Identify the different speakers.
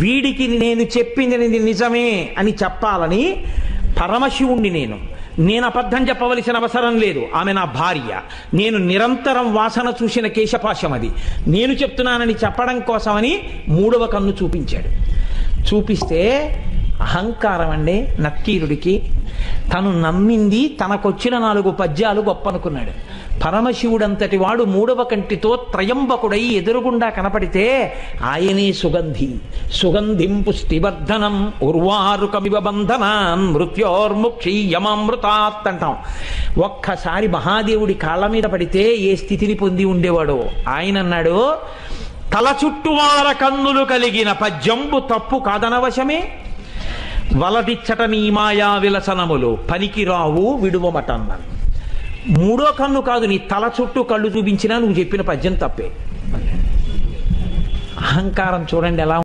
Speaker 1: వీడికి నేను చెప్పింది నిజమే అని చెప్పాలని పరమశివుణ్ణి నేను అబద్ధం చెప్పవలసిన అవసరం లేదు. ఆమె నా భార్య. నేను నిరంతరం వాసన చూసిన కేశపాశం అది. నేను చెప్తున్నానని చెప్పడం కోసమని మూడవ కన్ను చూపించాడు. చూపిస్తే అహంకారం అండి నక్కీరుడికి. తను నమ్మింది, తనకొచ్చిన 4 పద్యాలు గొప్ప అనుకున్నాడు. పరమశివుడంతటి వాడు మూడవ కంటితో త్రయంబకుడై ఎదురుగుండా కనపడితే ఆయనే సుగంధిం పుష్టివర్ధనం ఉర్వారుకమివ బంధనాన్ మృత్యోర్ముక్షీయమామృతాత్ అంటాం. ఒక్కసారి మహాదేవుడి కాళ్ళ మీద పడితే ఏ స్థితిని పొంది ఉండేవాడో ఆయన అన్నాడు, తల చుట్టువార కన్నులు కలిగిన పద్యంబు తప్పు కాదనవశమే, వలదిచ్చట నీ మాయా విలసనములు పనికిరావు విడువమటన్నాను. మూడో కన్ను కాదు, నీ తల చుట్టూ కళ్ళు చూపించినా నువ్వు చెప్పిన పద్యం తప్పే. అహంకారం చూడండి ఎలా